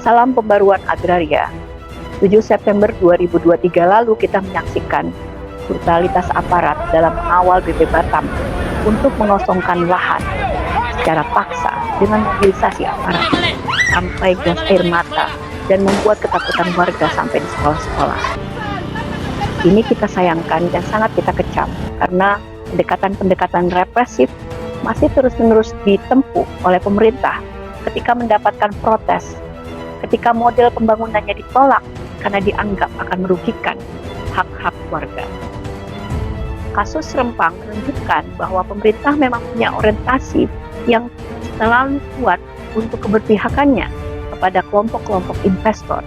Salam pembaruan agraria. 7 September 2023 lalu kita menyaksikan brutalitas aparat dalam mengawal BP Batam untuk mengosongkan lahan secara paksa dengan mobilisasi aparat sampai gas air mata dan membuat ketakutan warga sampai di sekolah-sekolah. Ini kita sayangkan dan sangat kita kecam karena pendekatan-pendekatan represif masih terus-menerus ditempuh oleh pemerintah ketika mendapatkan protes, ketika model pembangunannya ditolak karena dianggap akan merugikan hak-hak warga. Kasus Rempang menunjukkan bahwa pemerintah memang punya orientasi yang selalu kuat untuk keberpihakannya kepada kelompok-kelompok investor.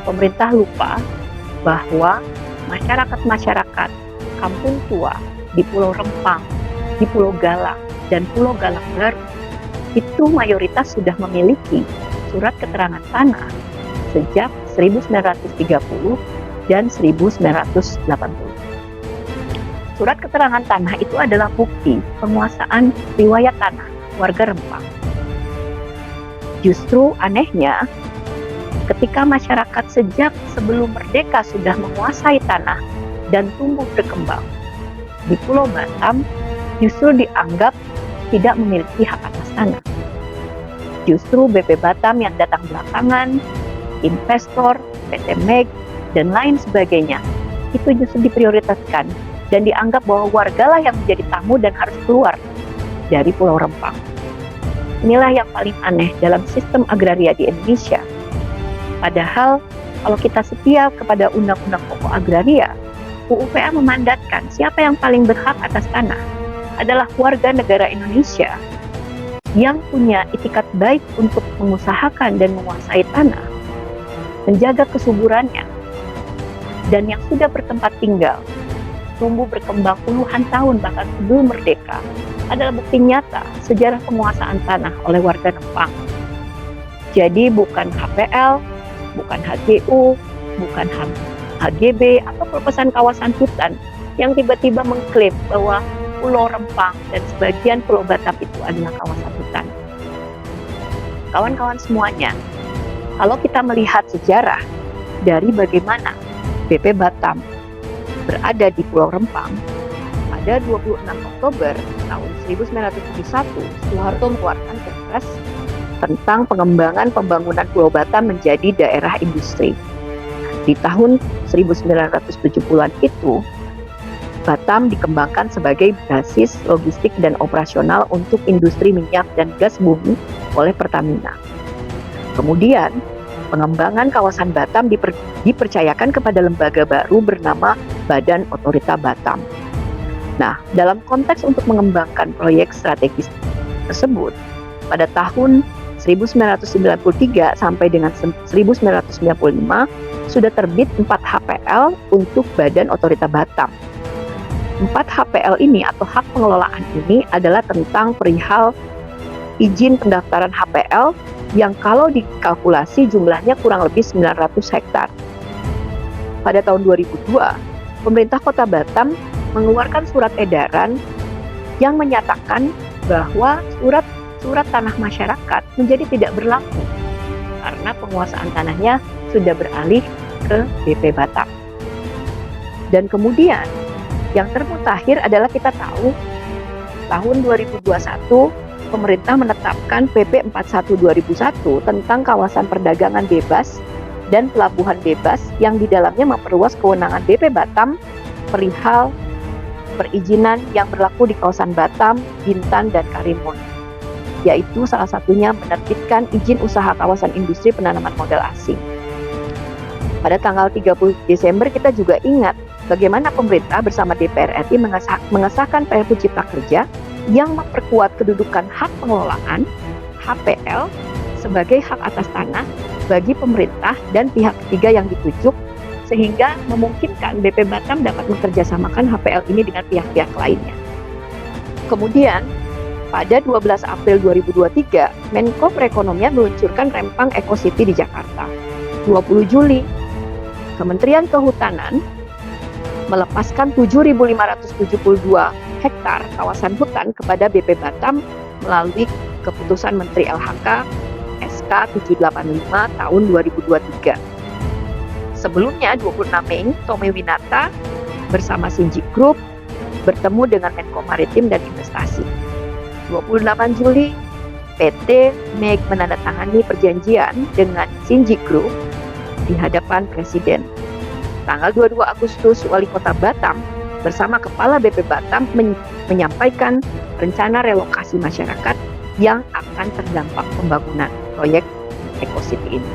Pemerintah lupa bahwa masyarakat-masyarakat Kampung Tua di Pulau Rempang, di Pulau Galang, dan Pulau Galang Baru itu mayoritas sudah memiliki surat keterangan tanah sejak 1930 dan 1980. Surat keterangan tanah itu adalah bukti penguasaan riwayat tanah warga Rempang. Justru anehnya, ketika masyarakat sejak sebelum merdeka sudah menguasai tanah dan tumbuh berkembang, di Pulau Batam justru dianggap tidak memiliki hak atas tanah. Justru BP Batam yang datang belakangan, investor, PT Meg, dan lain sebagainya, itu justru diprioritaskan dan dianggap bahwa wargalah yang menjadi tamu dan harus keluar dari Pulau Rempang. Inilah yang paling aneh dalam sistem agraria di Indonesia. Padahal kalau kita setia kepada Undang-Undang Pokok Agraria, UU-PA memandatkan siapa yang paling berhak atas tanah adalah warga negara Indonesia yang punya itikat baik untuk mengusahakan dan menguasai tanah, menjaga kesuburannya, dan yang sudah bertempat tinggal, tumbuh berkembang puluhan tahun bahkan sebelum merdeka, adalah bukti nyata sejarah penguasaan tanah oleh warga Rempang. Jadi bukan HPL, bukan HGU, bukan HGB, atau pelepasan kawasan hutan yang tiba-tiba mengklaim bahwa Pulau Rempang dan sebagian Pulau Batam itu adalah kawasan hutan. Kawan-kawan semuanya, kalau kita melihat sejarah dari bagaimana BP Batam berada di Pulau Rempang, pada 26 Oktober tahun 1971, Soeharto mengeluarkan Kepres tentang pengembangan pembangunan Pulau Batam menjadi daerah industri. Di tahun 1970-an itu, Batam dikembangkan sebagai basis logistik dan operasional untuk industri minyak dan gas bumi oleh Pertamina. Kemudian, pengembangan kawasan Batam dipercayakan kepada lembaga baru bernama Badan Otorita Batam. Nah, dalam konteks untuk mengembangkan proyek strategis tersebut, pada tahun 1993 sampai dengan 1995 sudah terbit 4 HPL untuk Badan Otorita Batam. 4 HPL ini atau hak pengelolaan ini adalah tentang perihal izin pendaftaran HPL yang kalau dikalkulasi jumlahnya kurang lebih 900 hektar. Pada tahun 2002, pemerintah Kota Batam mengeluarkan surat edaran yang menyatakan bahwa surat tanah masyarakat menjadi tidak berlaku karena penguasaan tanahnya sudah beralih ke BP Batam. Dan kemudian yang termutakhir adalah kita tahu tahun 2021 pemerintah menetapkan PP 41 2001 tentang kawasan perdagangan bebas dan pelabuhan bebas yang di dalamnya memperluas kewenangan BP Batam perihal perizinan yang berlaku di kawasan Batam, Bintan, dan Karimun, yaitu salah satunya menerbitkan izin usaha kawasan industri penanaman modal asing. Pada tanggal 30 Desember kita juga ingat bagaimana pemerintah bersama DPR RI mengesahkan Perpu Cipta Kerja yang memperkuat kedudukan hak pengelolaan HPL sebagai hak atas tanah bagi pemerintah dan pihak ketiga yang ditunjuk, sehingga memungkinkan BP Batam dapat bekerjasamakan HPL ini dengan pihak-pihak lainnya. Kemudian, pada 12 April 2023, Menko Perekonomian meluncurkan Rempang Eco City di Jakarta. 20 Juli, Kementerian Kehutanan melepaskan 7.572 hektar kawasan hutan kepada BP Batam melalui keputusan Menteri LHK SK SK 785 tahun 2023. Sebelumnya 26 Mei, Tommy Winata bersama Shinji Group bertemu dengan Menko Maritim dan Investasi. 28 Juli, PT MEG menandatangani perjanjian dengan Shinji Group di hadapan Presiden. Tanggal 22 Agustus, Wali Kota Batam bersama Kepala BP Batam menyampaikan rencana relokasi masyarakat yang akan terdampak pembangunan proyek Eco City ini.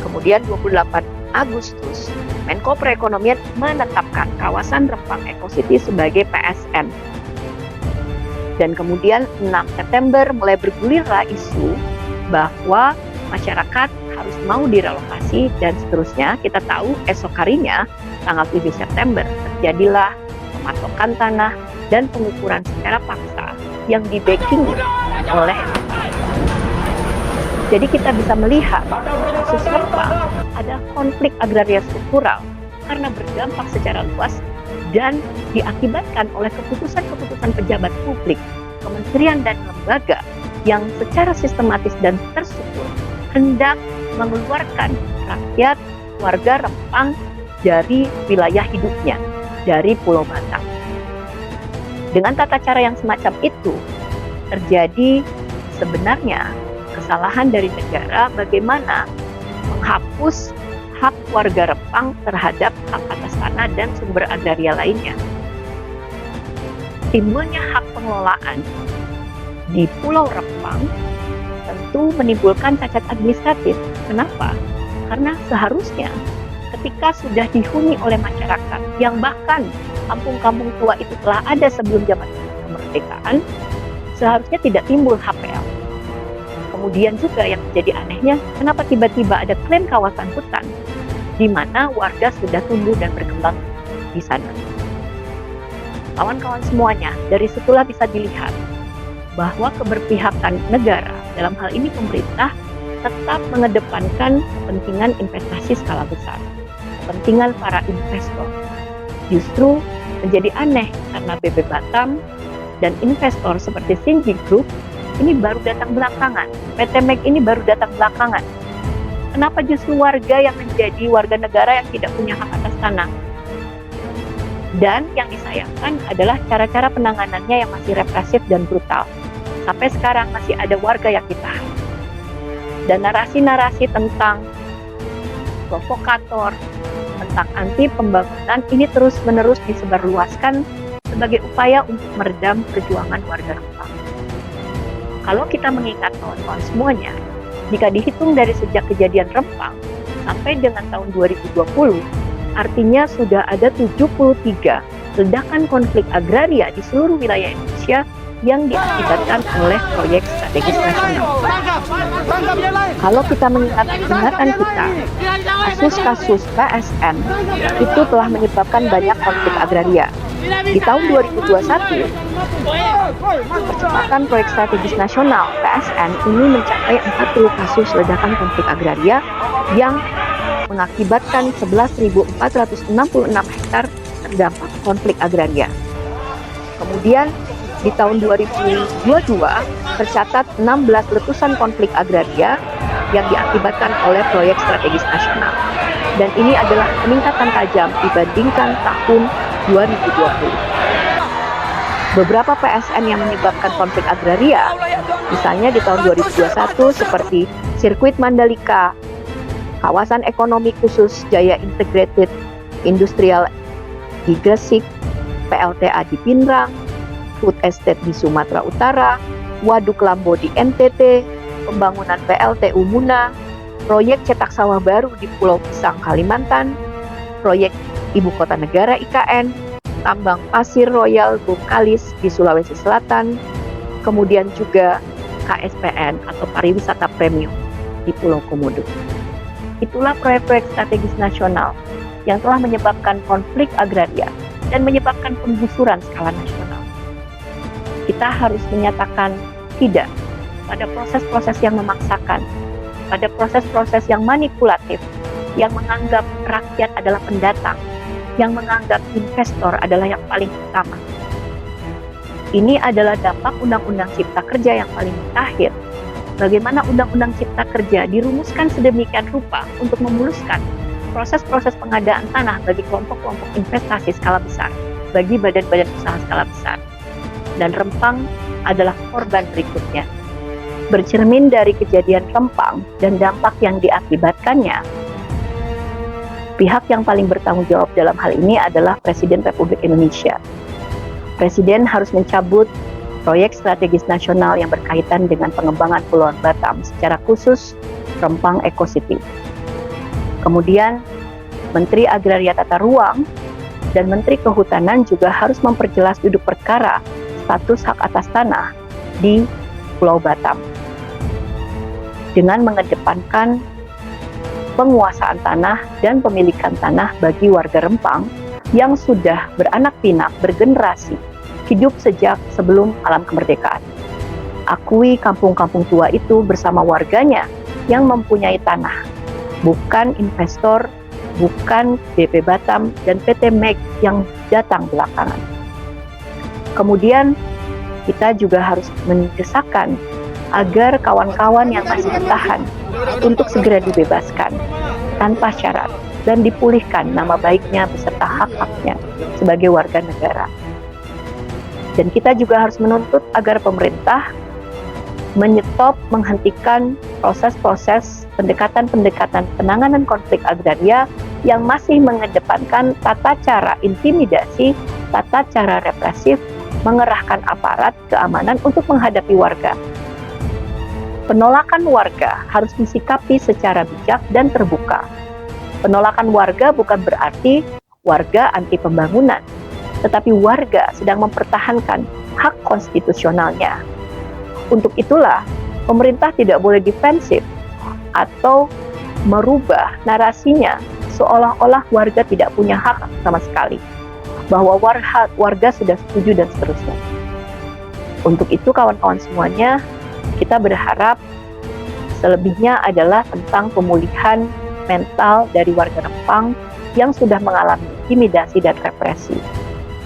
Kemudian 28 Agustus, Menko Perekonomian menetapkan kawasan Rempang Eco City sebagai PSN. Dan kemudian 6 September mulai bergulirlah isu bahwa masyarakat harus mau direlokasi dan seterusnya. Kita tahu esok harinya, tanggal 7 September, terjadilah pematokan tanah dan pengukuran secara paksa yang di-backing oleh. Jadi kita bisa melihat kasus Rempang ada konflik agraria struktural karena berdampak secara luas dan diakibatkan oleh keputusan-keputusan pejabat publik, kementerian dan lembaga yang secara sistematis dan terstruktur hendak mengeluarkan rakyat warga Rempang dari wilayah hidupnya, dari Pulau Batam. Dengan tata cara yang semacam itu, terjadi sebenarnya kesalahan dari negara bagaimana menghapus hak warga Rempang terhadap hak atas tanah dan sumber agraria lainnya. Timbulnya hak pengelolaan di Pulau Rempang tentu menimbulkan cacat administratif. Kenapa? Karena seharusnya ketika sudah dihuni oleh masyarakat yang bahkan kampung-kampung tua itu telah ada sebelum zaman kemerdekaan, seharusnya tidak timbul HPL. Kemudian juga yang menjadi anehnya, kenapa tiba-tiba ada klaim kawasan hutan di mana warga sudah tumbuh dan berkembang di sana. Kawan-kawan semuanya, dari situlah bisa dilihat bahwa keberpihakan negara, dalam hal ini pemerintah, tetap mengedepankan kepentingan investasi skala besar, kepentingan para investor. Justru menjadi aneh karena BP Batam dan investor seperti Shinji Group ini baru datang belakangan. PT MEG ini baru datang belakangan. Kenapa justru warga yang menjadi warga negara yang tidak punya hak atas tanah? Dan yang disayangkan adalah cara-cara penanganannya yang masih represif dan brutal. Sampai sekarang masih ada warga yang ditahan. Dan narasi-narasi tentang provokator, tentang anti pembangunan ini terus-menerus disebarluaskan sebagai upaya untuk meredam perjuangan warga Rempang. Kalau kita mengingat kawan-kawan semuanya, jika dihitung dari sejak kejadian Rempang sampai dengan tahun 2020, artinya sudah ada 73 ledakan konflik agraria di seluruh wilayah Indonesia yang diakibatkan oleh proyek strategis nasional. Kalau kita mengingat ingatan kita, kasus-kasus PSN itu telah menyebabkan banyak konflik agraria. Di tahun 2021, percepatan proyek strategis nasional PSN ini mencapai 40 kasus ledakan konflik agraria yang mengakibatkan 11.466 hektar terdampak konflik agraria. Kemudian di tahun 2022 tercatat 16 letusan konflik agraria yang diakibatkan oleh proyek strategis nasional. Dan ini adalah peningkatan tajam dibandingkan tahun 2020. Beberapa PSN yang menyebabkan konflik agraria, misalnya di tahun 2021 seperti Sirkuit Mandalika, Kawasan Ekonomi Khusus Jaya Integrated Industrial di Gresik, PLTA di Pinrang, Food Estate di Sumatera Utara, Waduk Lambo di NTT, pembangunan PLTU Muna, proyek cetak sawah baru di Pulau Pisang, Kalimantan, proyek Ibu Kota Negara IKN, tambang pasir Royal Bung Kalis di Sulawesi Selatan, kemudian juga KSPN atau pariwisata premium di Pulau Komodo. Itulah proyek-proyek strategis nasional yang telah menyebabkan konflik agraria dan menyebabkan penggusuran skala nasional. Kita harus menyatakan tidak pada proses-proses yang memaksakan, pada proses-proses yang manipulatif, yang menganggap rakyat adalah pendatang, yang menganggap investor adalah yang paling utama. Ini adalah dampak Undang-Undang Cipta Kerja yang paling mutakhir bagaimana Undang-Undang Cipta Kerja dirumuskan sedemikian rupa untuk memuluskan proses-proses pengadaan tanah bagi kelompok-kelompok investasi skala besar, bagi badan-badan usaha skala besar. Dan Rempang adalah korban berikutnya. Bercermin dari kejadian Rempang dan dampak yang diakibatkannya, pihak yang paling bertanggung jawab dalam hal ini adalah Presiden Republik Indonesia. Presiden harus mencabut proyek strategis nasional yang berkaitan dengan pengembangan Pulau Batam, secara khusus Rempang Eco City. Kemudian, Menteri Agraria Tata Ruang dan Menteri Kehutanan juga harus memperjelas duduk perkara status hak atas tanah di Pulau Batam dengan mengedepankan penguasaan tanah dan pemilikan tanah bagi warga Rempang yang sudah beranak pinak bergenerasi hidup sejak sebelum alam kemerdekaan. Akui kampung-kampung tua itu bersama warganya yang mempunyai tanah, bukan investor, bukan BP Batam dan PT MEG yang datang belakangan. Kemudian kita juga harus mendesakkan agar kawan-kawan yang masih ditahan untuk segera dibebaskan tanpa syarat dan dipulihkan nama baiknya beserta hak-haknya sebagai warga negara. Dan kita juga harus menuntut agar pemerintah menghentikan proses-proses pendekatan-pendekatan penanganan konflik agraria yang masih mengedepankan tata cara intimidasi, tata cara represif, mengerahkan aparat keamanan untuk menghadapi warga. Penolakan warga harus disikapi secara bijak dan terbuka. Penolakan warga bukan berarti warga anti pembangunan, tetapi warga sedang mempertahankan hak konstitusionalnya. Untuk itulah, pemerintah tidak boleh defensif atau merubah narasinya seolah-olah warga tidak punya hak sama sekali, bahwa warga sudah setuju dan seterusnya. Untuk itu kawan-kawan semuanya, kita berharap selebihnya adalah tentang pemulihan mental dari warga Rempang yang sudah mengalami intimidasi dan represi.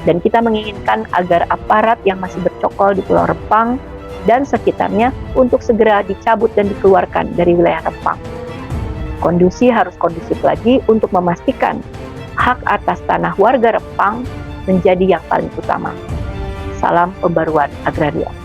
Dan kita menginginkan agar aparat yang masih bercokol di Pulau Rempang dan sekitarnya untuk segera dicabut dan dikeluarkan dari wilayah Rempang. Kondisi harus kondusif lagi untuk memastikan hak atas tanah warga Rempang menjadi yang paling utama. Salam pembaruan agraria.